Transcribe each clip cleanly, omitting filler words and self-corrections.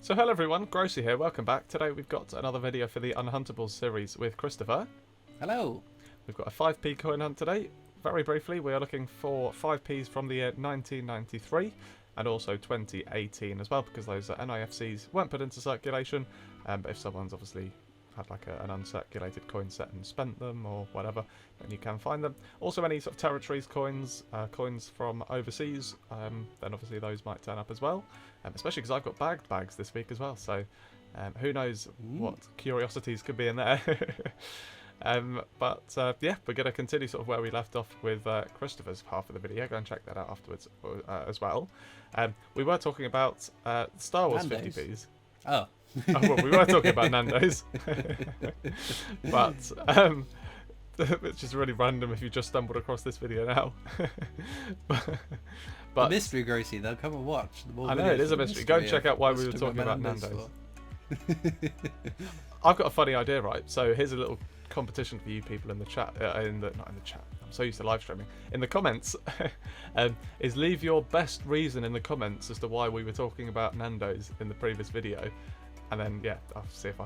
So hello everyone, Grosey here, welcome back. Today we've got another video for the Unhuntables series with Christopher. Hello. We've got a 5p coin hunt today. Very briefly, we are looking for 5p's from the year 1993 and also 2018 as well, because those NIFCs weren't put into circulation, but if someone's obviously had like an uncirculated coin set and spent them or whatever, then you can find them. Also any sort of territories coins, coins from overseas, then obviously those might turn up as well, especially because I've got bagged bags this week as well, so who knows what curiosities could be in there. Yeah, we're going to continue sort of where we left off with Christopher's half of the video. Go and check that out afterwards as well. We were talking about Star Wars Nando's. 50p's. Oh. Oh, well, we were talking about Nando's, but which is really random if you just stumbled across this video now. but The mystery Grosey though, come and watch. I know it is a mystery. Go and check out why we were talking about Nando's. I've got a funny idea, right? So here's a little competition for you people in the chat, not in the chat. I'm so used to live streaming. In the comments, is leave your best reason in the comments as to why we were talking about Nando's in the previous video. And then, yeah, I'll see if I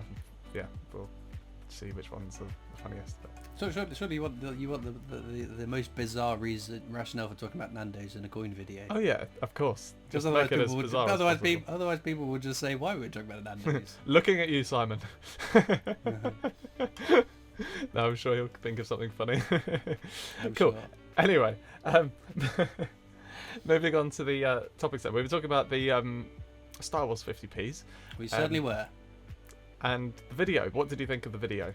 can, we'll see which one's the funniest. So surely you want the most bizarre rationale for talking about Nando's in a coin video. Oh yeah, of course. Because Otherwise, otherwise people would just say, why were we talking about Nando's? Looking at you, Simon. No, I'm sure he'll think of something funny. Cool. Sure. Anyway, moving on to the topics then. We were talking about the Star Wars 50p's. We certainly were. And the video. What did you think of the video?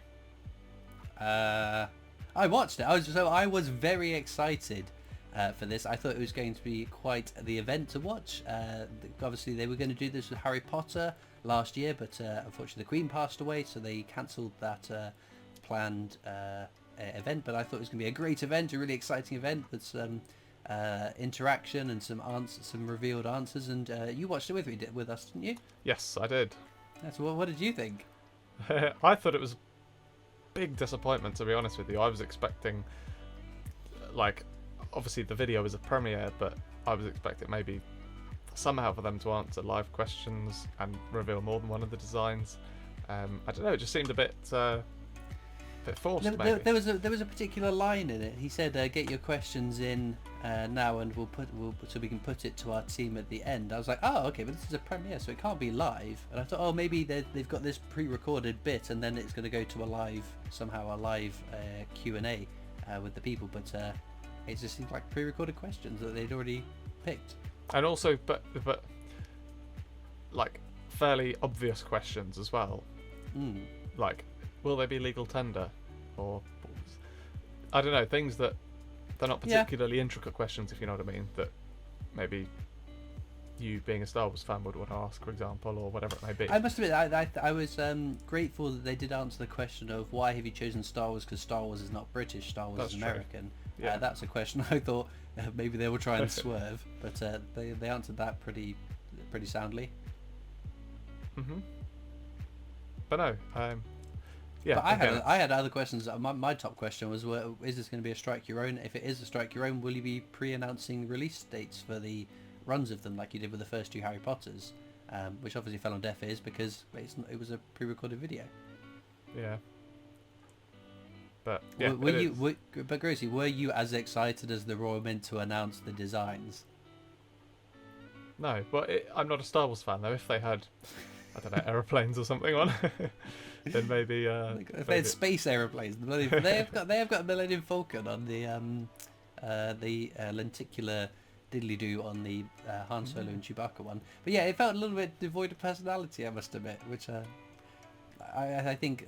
I watched it. I was very excited for this. I thought it was going to be quite the event to watch. Obviously, they were going to do this with Harry Potter last year, but unfortunately the Queen passed away, so they cancelled that planned event. But I thought it was going to be a great event, a really exciting event with some interaction and some revealed answers. And you watched it with us, didn't you? Yes, I did. What did you think? I thought it was a big disappointment, to be honest with you. I was expecting, like, obviously the video was a premiere, but I was expecting maybe somehow for them to answer live questions and reveal more than one of the designs. I don't know, it just seemed a bit forced. There was a particular line in it. He said, "Get your questions in now, and so we can put it to our team at the end." I was like, "Oh, okay, but this is a premiere, so it can't be live." And I thought, "Oh, maybe they've got this pre-recorded bit, and then it's going to go to a live Q&A with the people." But it just seems like pre-recorded questions that they'd already picked. And also, but like fairly obvious questions as well. Like, will they be legal tender, or I don't know, things that they're not particularly intricate questions, if you know what I mean, that maybe you being a Star Wars fan would want to ask, for example, or whatever it may be. I must admit, I was grateful that they did answer the question of why have you chosen Star Wars, because Star Wars is not British, Star Wars is American. Yeah. That's a question I thought maybe they will try and swerve, but they answered that pretty soundly. But no, yeah. But I had other questions. My top question was, is this going to be a strike your own? If it is a strike your own, will you be pre-announcing release dates for the runs of them like you did with the first two Harry Potters, which obviously fell on deaf ears because it was a pre-recorded video. Yeah. But yeah. But Grosey, were you as excited as the Royal Mint to announce the designs? No, but I'm not a Star Wars fan though. If they had, I don't know, aeroplanes or something on, then maybe. If they had space aeroplanes, they have got a Millennium Falcon on the lenticular diddly-doo on the Han Solo and Chewbacca one. But yeah, it felt a little bit devoid of personality, I must admit, which I think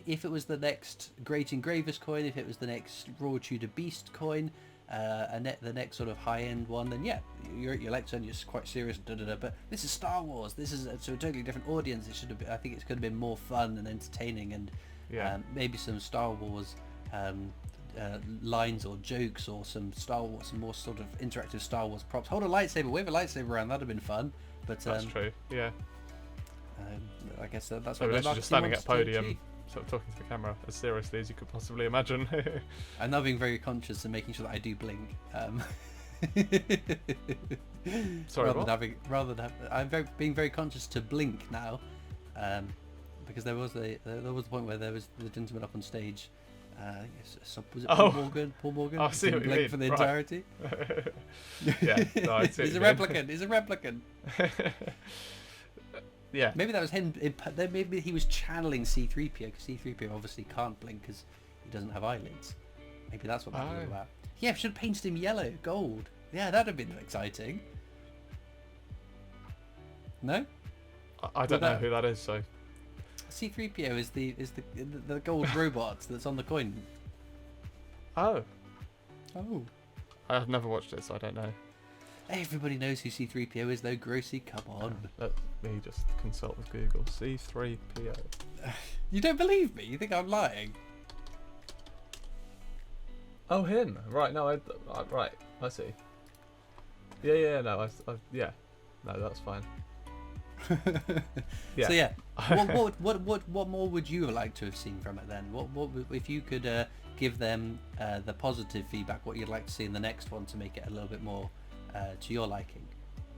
if it was the next Great Engravers coin, if it was the next Royal Tudor Beast coin, the next sort of high-end one, then yeah, you're Alexa and you're quite serious, but this is Star Wars, this is to a totally different audience. It should have been, I think it could have been more fun and entertaining, and maybe some Star Wars lines or jokes, or some more sort of interactive Star Wars props. Hold a lightsaber, wave a lightsaber around, that'd have been fun. But that's true, yeah. I guess that's so what just standing at a podium, sort of talking to the camera as seriously as you could possibly imagine. I'm now being very conscious and making sure that I do blink. Sorry, what? I'm being very conscious to blink now, because there was a point where there was the gentleman up on stage. Was it Oh. Paul Morgan? I see Didn't what you blink mean, for the right. entirety. Yeah, no, I see He's a what you replicant. He's a replicant. mean. Yeah. Maybe that was him. Maybe he was channeling C-3PO, because C-3PO obviously can't blink because he doesn't have eyelids. Maybe that's what that was Oh. about. Yeah, should have painted him yellow, gold. Yeah, that'd have been exciting. No? I don't know who that is, so... C-3PO is the gold robot that's on the coin. Oh. Oh. I've never watched it, so I don't know. Everybody knows who C-3PO is, though. Grosey, come on. Let me just consult with Google. C3PO. You don't believe me? You think I'm lying? Oh, him. Right, no, right, I see. Yeah, no, yeah. No, that's fine. Yeah. So yeah, what more would you like to have seen from it then? What if you could give them the positive feedback? What you'd like to see in the next one to make it a little bit more to your liking?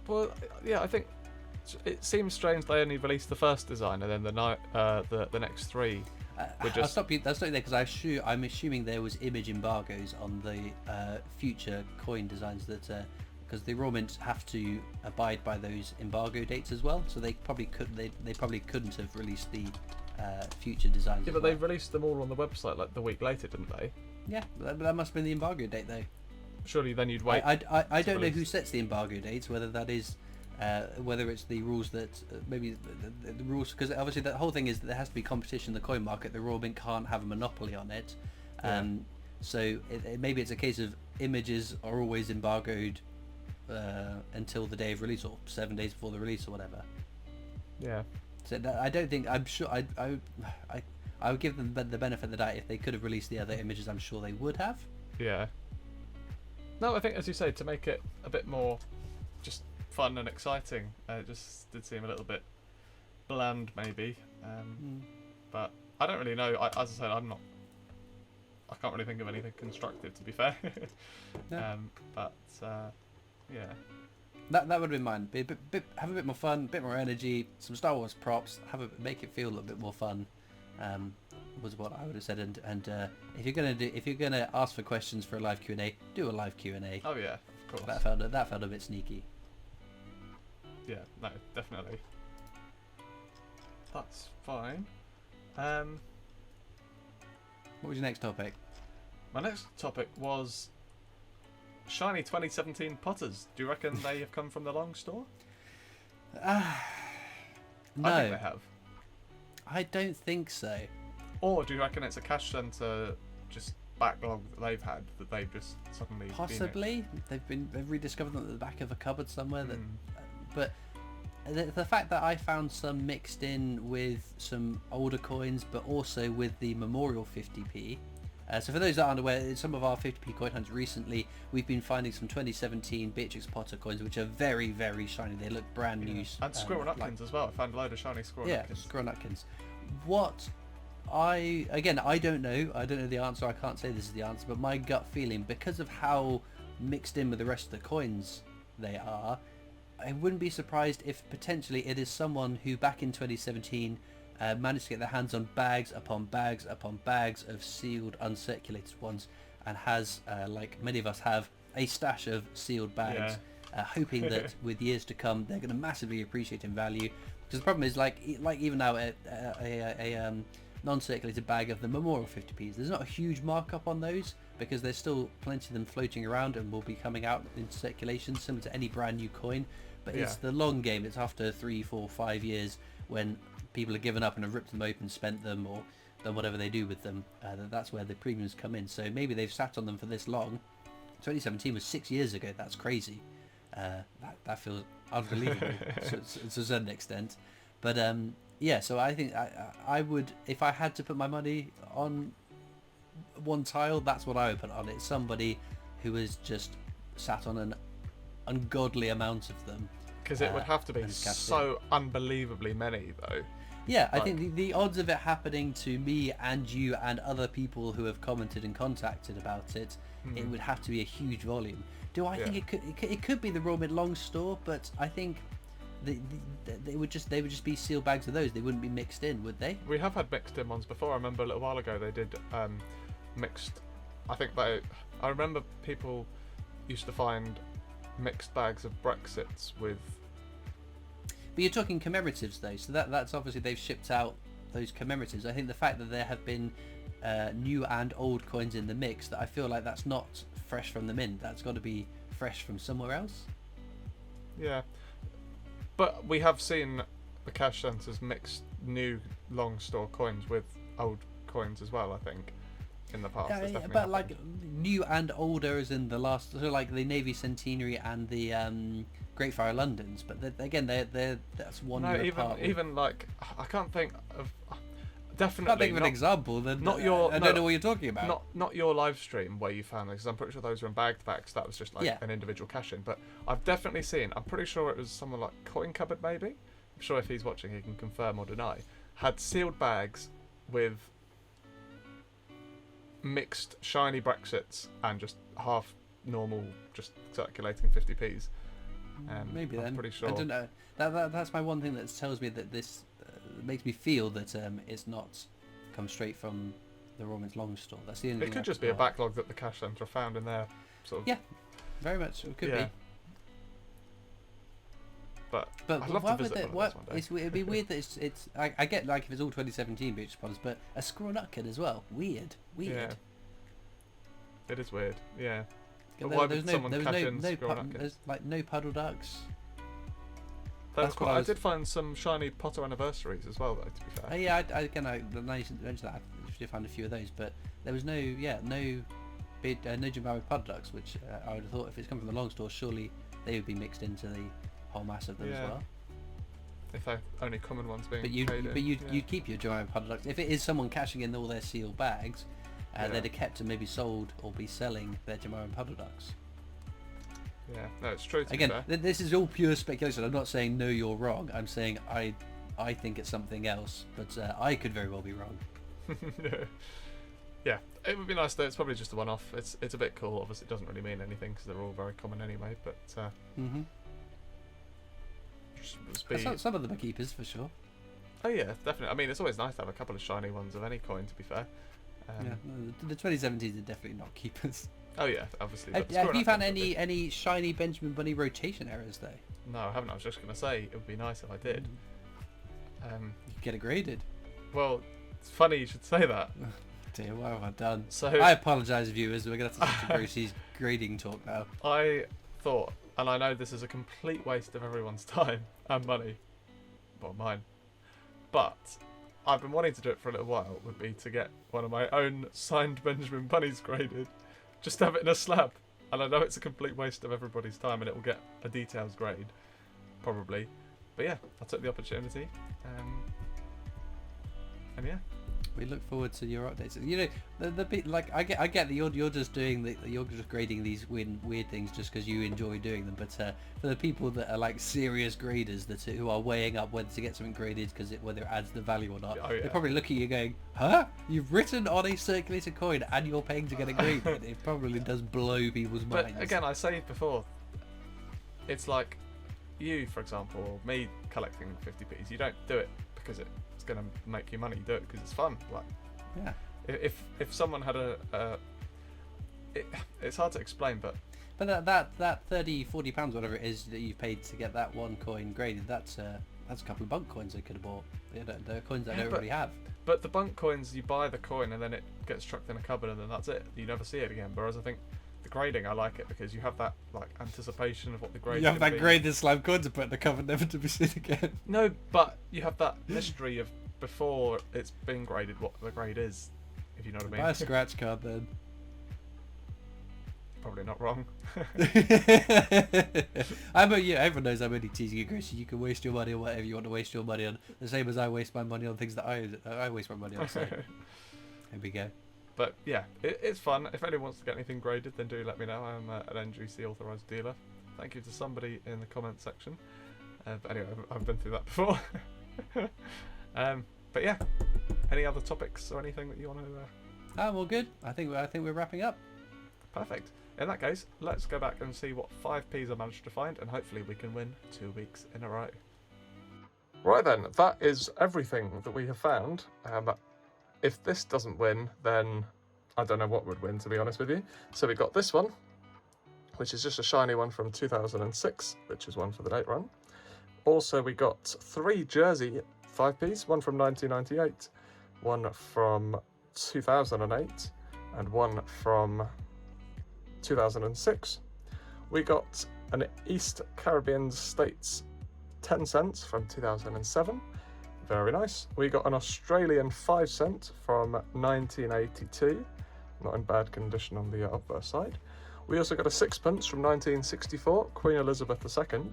Well, yeah, I think it seems strange they only released the first design and then the next three. I'll stop you there because I'm assuming there was image embargoes on the future coin designs that. Because the Raw Mint have to abide by those embargo dates as well, so they probably couldn't have released the future designs. Yeah, but they released them all on the website like the week later, didn't they? Yeah, that must have been the embargo date though. Surely then you'd wait. I don't know who sets the embargo dates, whether that is whether it's the rules that maybe the rules, because obviously the whole thing is that there has to be competition in the coin market. The Raw Mint can't have a monopoly on it, so maybe it's a case of images are always embargoed until the day of release or 7 days before the release or whatever. Yeah. So I'm sure I would give them the benefit of the doubt. If they could have released the other images, I'm sure they would have. Yeah. No, I think, as you say, to make it a bit more just fun and exciting, it just did seem a little bit bland maybe. But I don't really know. As I said, I can't really think of anything constructive, to be fair. No. Yeah. That would have been mine. Have a bit more fun, a bit more energy, some Star Wars props. Make it feel a little bit more fun. Was what I would have said. And if you're gonna ask for questions for a live Q&A, do a live Q&A. Oh yeah, of course. That felt a bit sneaky. Yeah, no, definitely. That's fine. What was your next topic? My next topic was shiny 2017 Potters. Do you reckon they have come from the long store? No, I think they have. I don't think so. Or do you reckon it's a cash centre just backlog that they've had that they've just suddenly Possibly. They've rediscovered them at the back of a cupboard somewhere. But the fact that I found some mixed in with some older coins, but also with the Memorial 50p. So for those that aren't aware, in some of our 50p coin hunts recently, we've been finding some 2017 Beatrix Potter coins, which are very, very shiny. They look brand new. And Squirrel Nutkins as well. I found a load of shiny Squirrel Nutkins. Yeah, Squirrel Nutkins. I don't know. I don't know the answer. I can't say this is the answer, but my gut feeling, because of how mixed in with the rest of the coins they are, I wouldn't be surprised if potentially it is someone who back in 2017 managed to get their hands on bags upon bags upon bags of sealed uncirculated ones, and has, like many of us have, a stash of sealed bags, hoping that with years to come they're going to massively appreciate in value. Because the problem is, like even now a non-circulated bag of the Memorial 50p's, there's not a huge markup on those, because there's still plenty of them floating around and will be coming out in circulation similar to any brand new coin. But it's the long game. It's after 3, 4, 5 years when people have given up and have ripped them open, spent them, or done whatever they do with them. That's where the premiums come in. So maybe they've sat on them for this long. 2017 was 6 years ago. That's crazy. That feels unbelievable to a certain extent. But yeah, so I think I would, if I had to put my money on one tile, that's what I would put on it. Somebody who has just sat on an ungodly amount of them. Because it would have to be so unbelievably many, though. Yeah, I think the odds of it happening to me and you and other people who have commented and contacted about it, it would have to be a huge volume. Do I think it could be the Raw Mid Long Store, but I think they would just be sealed bags of those. They wouldn't be mixed in, would they? We have had mixed in ones before. I remember a little while ago they did mixed. I remember people used to find mixed bags of Brexits with. But you're talking commemoratives though, so that's obviously they've shipped out those commemoratives. I think the fact that there have been new and old coins in the mix, that I feel like that's not fresh from the mint. That's got to be fresh from somewhere else. Yeah, but we have seen the cash centres mix new long store coins with old coins as well. I think in the past. Yeah, but like new and older as in the last, so like the Navy Centenary and the Great Fire Londons. But they're that's one year apart. Even like I can't think of. Definitely. Can't think of an example. Then not your. I don't know what you're talking about. Not your live stream where you found this. Because I'm pretty sure those were in bagged packs. That was just like an individual cash in. But I've definitely seen. I'm pretty sure it was someone like Coin Cupboard maybe. I'm sure if he's watching, he can confirm or deny. Had sealed bags with mixed shiny Brexits and just half normal, just circulating 50p's. Maybe I'm then. pretty sure. I don't know. That's my one thing that tells me that this makes me feel that it's not come straight from the Romans Long Store. That's the only. It could just be a backlog that the cash centre found in their sort of. Yeah, very much. It could be. But I'd love to visit one of those one day. It'd be weird that it's. I get like if it's all 2017 beach sponsors, but a Skronutkin as well. Weird. Yeah. It is weird. Yeah. But There, why there's would someone cash in there's like no puddle ducks. That's cool. I did find some shiny Potter anniversaries as well, though. To be fair. Yeah, now you mentioned that, I should have found a few of those, but there was no Jimbawe puddle ducks, which I would have thought if it's come from the long store, surely they would be mixed into the whole mass of them as well. If they're only common ones being. But you'd keep your Jimbawe puddle ducks if it is someone cashing in all their sealed bags. They'd have kept and maybe sold or be selling their Jimbawe puddle ducks. Yeah, no, it's true. Again, this is all pure speculation. I'm not saying no, you're wrong. I'm saying I think it's something else, but I could very well be wrong. Yeah, it would be nice though. It's probably just a one-off. It's a bit cool. Obviously, it doesn't really mean anything because they're all very common anyway. But some of them are keepers for sure. Oh yeah, definitely. I mean, it's always nice to have a couple of shiny ones of any coin. To be fair. The 2017s are definitely not keepers. Oh yeah, obviously. Have you found any shiny Benjamin Bunny rotation errors though? No, I haven't. I was just going to say it would be nice if I did. You could get it graded. Well, it's funny you should say that. Dear, what have I done? So I apologise, viewers. We're going to have to switch to Grosey's grading talk now. I thought, and I know this is a complete waste of everyone's time and money, well, mine, but I've been wanting to do it for a little while. Would be to get one of my own signed Benjamin Bunnies graded. Just have it in a slab, and I know it's a complete waste of everybody's time, and it will get a details grade, probably. But yeah, I took the opportunity, and yeah. We look forward to your updates. You know, the like I get that you're just doing you're just grading these weird things just because you enjoy doing them. But for the people that are like serious graders who are weighing up whether to get something graded whether it adds the value or not, they're probably looking at you going, "Huh? You've written on a circulated coin and you're paying to get it graded." It probably does blow people's minds. But again, I said before, it's like you, for example, or me collecting 50p's. You don't do it because it's going to make you money. You do it because it's fun. Like, yeah. If someone had it's hard to explain, but that £30-40 whatever it is that you've paid to get that one coin graded, that's a couple of bunk coins they could have bought. They're coins I don't really have. But the bunk coins, you buy the coin and then it gets chucked in a cupboard and then that's it. You never see it again. Whereas I think the grading, I like it because you have that like anticipation of what the grade. You have that graded slab coin to put in the cupboard, never to be seen again. No, but you have that mystery of before it's been graded what the grade is, if you know what I mean. Buy a scratch card then. Probably not wrong. Everyone knows I'm only teasing you, Grosey. You can waste your money on whatever you want to waste your money on. The same as I waste my money on things that I waste my money on. So there we go. But yeah, it's fun. If anyone wants to get anything graded, then do let me know. I'm an NGC authorised dealer. Thank you to somebody in the comment section. But anyway, I've been through that before. But yeah, any other topics or anything that you want to? I'm all good. I think we're wrapping up. Perfect. In that case, let's go back and see what 5p's I managed to find, and hopefully we can win 2 weeks in a row. Right then, that is everything that we have found. If this doesn't win, then I don't know what would win, to be honest with you. So we got this one, which is just a shiny one from 2006, which is one for the date run. Also, we got 3 Jersey 5p's, one from 1998, one from 2008, and one from 2006. We got an East Caribbean States 10 cents from 2007. Very nice. We got an Australian 5 cent from 1982. Not in bad condition on the obverse side. We also got a 6pence from 1964, Queen Elizabeth II.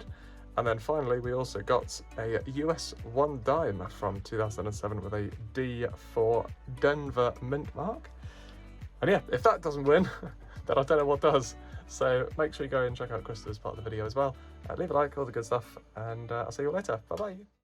And then finally, we also got a US 1 dime from 2007 with a D for Denver mint mark. And yeah, if that doesn't win, then I don't know what does. So make sure you go and check out Krista's part of the video as well. Leave a like, all the good stuff, and I'll see you later. Bye-bye.